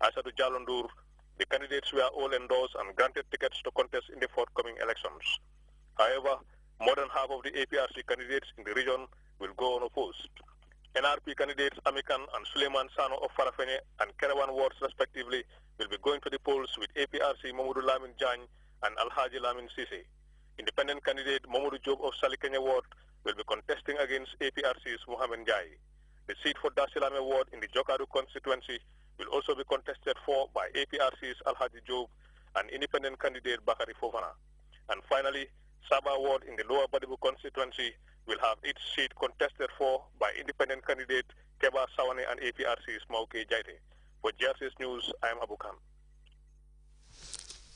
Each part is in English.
Asadou Jalondur, the candidates were all endorsed and granted tickets to contest in the forthcoming elections. However, more than half of the APRC candidates in the region will go unopposed. NRP candidates Amikan and Suleiman Sano of Farafene and Kerewan wards respectively will be going to the polls with APRC Mamadou Lamin Jany and Alhaji Lamin Sise. Independent candidate Mamadou Job of Salikenya ward will be contesting against APRC's Mohamed Njai. The seat for Dasilame ward in the Jokadu constituency will also be contested for by APRC's Alhaji Job and independent candidate Bakari Fofana. And finally, Sabah ward in the Lower Badibu constituency will have its seat contested for by independent candidate Keba Sawane and APRC's Mauke Jaite. For GRTS News, I am Abu Khan.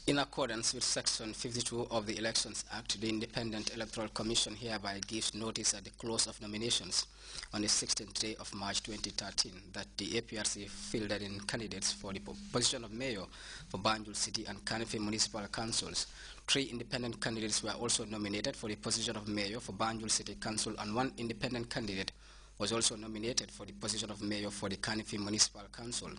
In accordance with Section 52 of the Elections Act, the Independent Electoral Commission hereby gives notice at the close of nominations on the 16th day of March 2013 that the APRC fielded in candidates for the position of mayor for Banjul City and Kanifi Municipal Councils. 3 independent candidates were also nominated for the position of mayor for Banjul City Council, and 1 independent candidate was also nominated for the position of mayor for the Kanifi Municipal Council.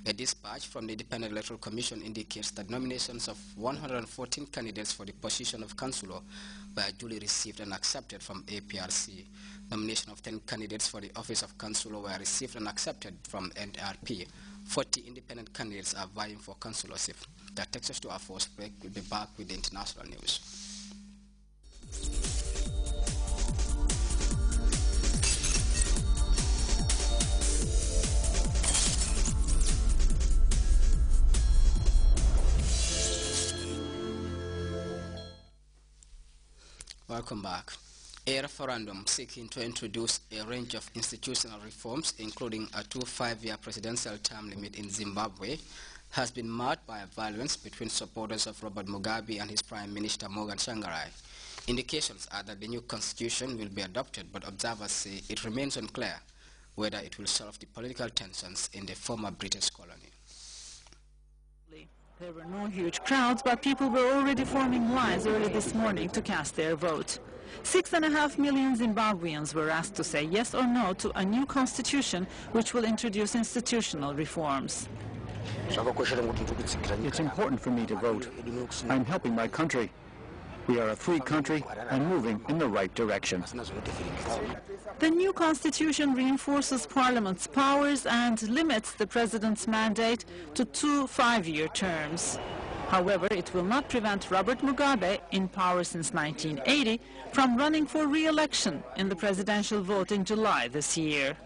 A dispatch from the Independent Electoral Commission indicates that nominations of 114 candidates for the position of councillor were duly received and accepted from APRC. Nomination of 10 candidates for the office of councillor were received and accepted from NRP. 40 independent candidates are vying for councillorship. That takes us to our first break. We'll be back with the international news. Welcome back. A referendum seeking to introduce a range of institutional reforms, including a 5-year presidential term limit in Zimbabwe, has been marred by violence between supporters of Robert Mugabe and his Prime Minister Morgan Tsvangirai. Indications are that the new constitution will be adopted, but observers say it remains unclear whether it will solve the political tensions in the former British colony. There were no huge crowds, but people were already forming lines early this morning to cast their vote. 6.5 million Zimbabweans were asked to say yes or no to a new constitution which will introduce institutional reforms. It's important for me to vote. I'm helping my country. We are a free country and moving in the right direction. The new constitution reinforces Parliament's powers and limits the President's mandate to 2 5-year terms. However, it will not prevent Robert Mugabe, in power since 1980, from running for re-election in the presidential vote in July this year.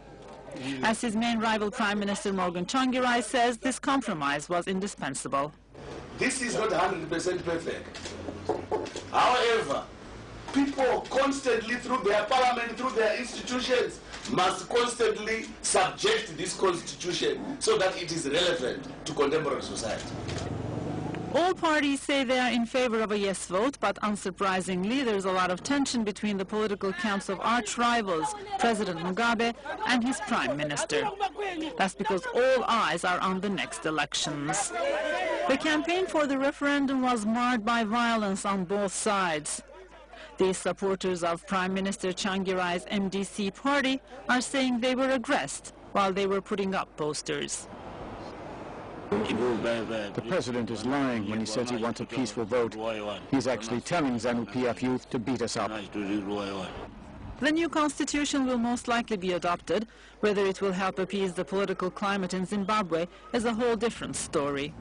As his main rival Prime Minister Morgan Tsvangirai says, this compromise was indispensable. This is not 100% perfect. However, people constantly, through their parliament, through their institutions, must constantly subject this constitution so that it is relevant to contemporary society. All parties say they are in favor of a yes vote, but unsurprisingly, there is a lot of tension between the political camps of arch rivals, President Mugabe and his Prime Minister. That's because all eyes are on the next elections. The campaign for the referendum was marred by violence on both sides. These supporters of Prime Minister Tsvangirai's MDC party are saying they were aggressed while they were putting up posters. The president is lying when he says he wants a peaceful vote. He's actually telling ZANU-PF youth to beat us up. The new constitution will most likely be adopted. Whether it will help appease the political climate in Zimbabwe is a whole different story.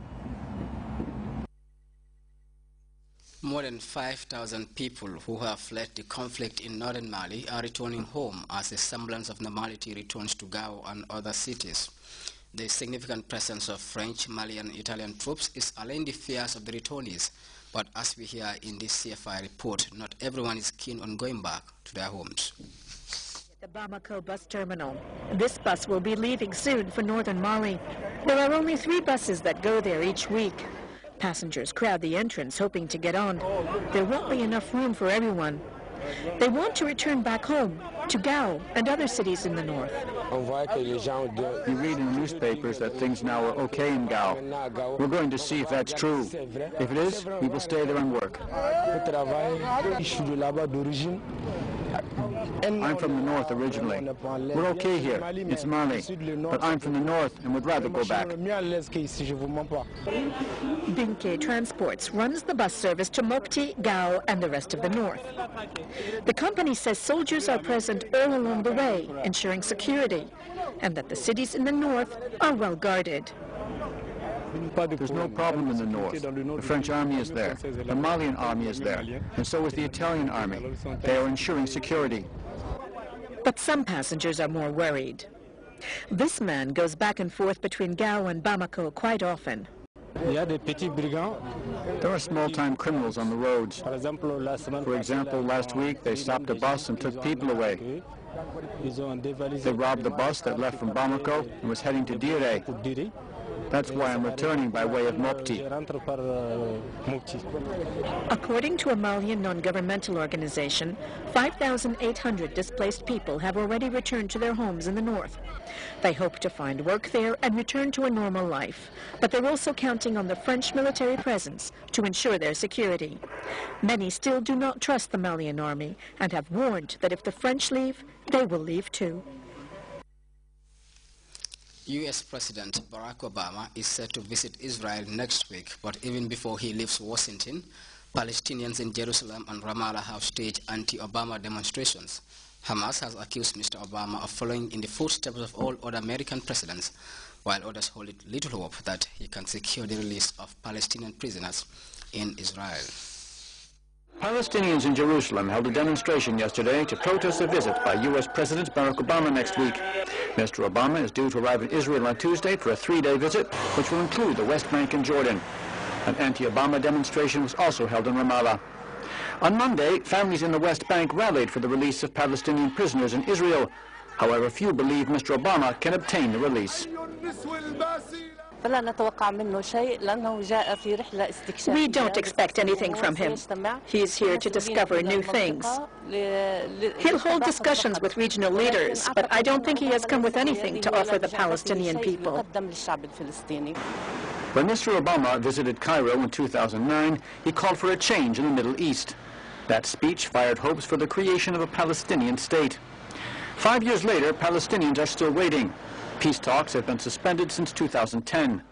More than 5,000 people who have fled the conflict in northern Mali are returning home as a semblance of normality returns to Gao and other cities. The significant presence of French, Malian, Italian troops is allaying the fears of the returnees. But as we hear in this CFI report, not everyone is keen on going back to their homes. The Bamako bus terminal. This bus will be leaving soon for northern Mali. There are only 3 buses that go there each week. Passengers crowd the entrance hoping to get on. There won't be enough room for everyone. They want to return back home, to Gao and other cities in the north. You read in the newspapers that things now are okay in Gao. We're going to see if that's true. If it is, we will stay there and work. I'm from the north originally. We're okay here. It's Mali. But I'm from the north and would rather go back. Binke Transports runs the bus service to Mopti, Gao, and the rest of the north. The company says soldiers are present all along the way, ensuring security, and that the cities in the north are well guarded. There's no problem in the north. The French army is there. The Malian army is there. And so is the Italian army. They are ensuring security. But some passengers are more worried. This man goes back and forth between Gao and Bamako quite often. There are small-time criminals on the roads. For example, last week they stopped a bus and took people away. They robbed the bus that left from Bamako and was heading to Dire. That's why I'm returning by way of Mopti. According to a Malian non-governmental organization, 5,800 displaced people have already returned to their homes in the north. They hope to find work there and return to a normal life, but they're also counting on the French military presence to ensure their security. Many still do not trust the Malian army and have warned that if the French leave, they will leave too. U.S. President Barack Obama is set to visit Israel next week, but even before he leaves Washington, Palestinians in Jerusalem and Ramallah have staged anti-Obama demonstrations. Hamas has accused Mr. Obama of following in the footsteps of all other American presidents, while others hold little hope that he can secure the release of Palestinian prisoners in Israel. Palestinians in Jerusalem held a demonstration yesterday to protest a visit by U.S. President Barack Obama next week. Mr. Obama is due to arrive in Israel on Tuesday for a 3-day visit, which will include the West Bank and Jordan. An anti-Obama demonstration was also held in Ramallah. On Monday, families in the West Bank rallied for the release of Palestinian prisoners in Israel. However, few believe Mr. Obama can obtain the release. We don't expect anything from him. He's here to discover new things. He'll hold discussions with regional leaders, but I don't think he has come with anything to offer the Palestinian people. When Mr. Obama visited Cairo in 2009, he called for a change in the Middle East. That speech fired hopes for the creation of a Palestinian state. 5 years later, Palestinians are still waiting. Peace talks have been suspended since 2010.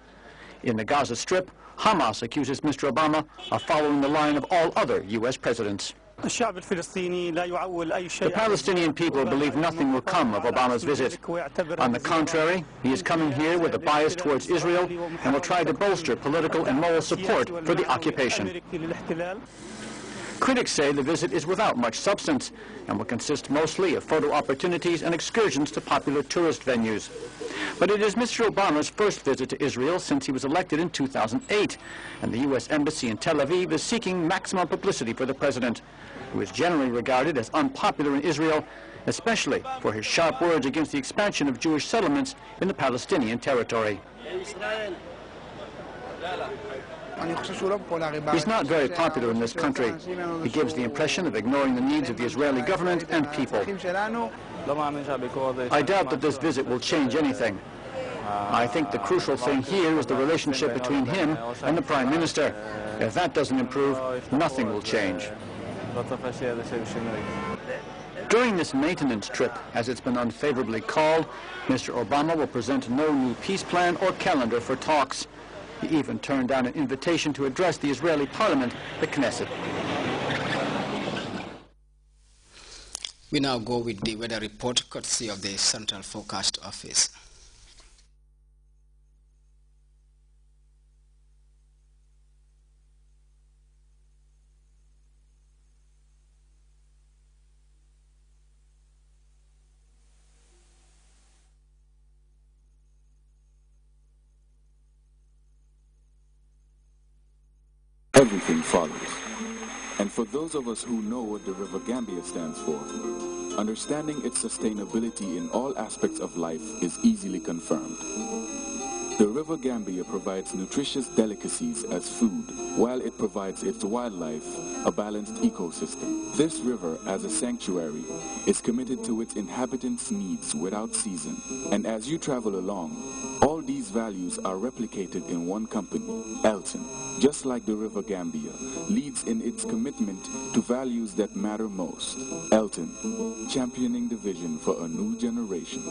In the Gaza Strip, Hamas accuses Mr. Obama of following the line of all other U.S. presidents. The Palestinian people believe nothing will come of Obama's visit. On the contrary, he is coming here with a bias towards Israel and will try to bolster political and moral support for the occupation. Critics say the visit is without much substance and will consist mostly of photo opportunities and excursions to popular tourist venues. But it is Mr. Obama's first visit to Israel since he was elected in 2008, and the U.S. Embassy in Tel Aviv is seeking maximum publicity for the president, who is generally regarded as unpopular in Israel, especially for his sharp words against the expansion of Jewish settlements in the Palestinian territory. He's not very popular in this country. He gives the impression of ignoring the needs of the Israeli government and people. I doubt that this visit will change anything. I think the crucial thing here is the relationship between him and the Prime Minister. If that doesn't improve, nothing will change. During this maintenance trip, as it's been unfavorably called, Mr. Obama will present no new peace plan or calendar for talks. He even turned down an invitation to address the Israeli parliament, the Knesset. We now go with the weather report courtesy of the Central Forecast Office. Everything follows. And for those of us who know what the River Gambia stands for, understanding its sustainability in all aspects of life is easily confirmed. The River Gambia provides nutritious delicacies as food, while it provides its wildlife a balanced ecosystem. This river, as a sanctuary, is committed to its inhabitants' needs without season. And as you travel along, all these values are replicated in one company, Elton, just like the River Gambia, leads in its commitment to values that matter most. Elton, championing the vision for a new generation.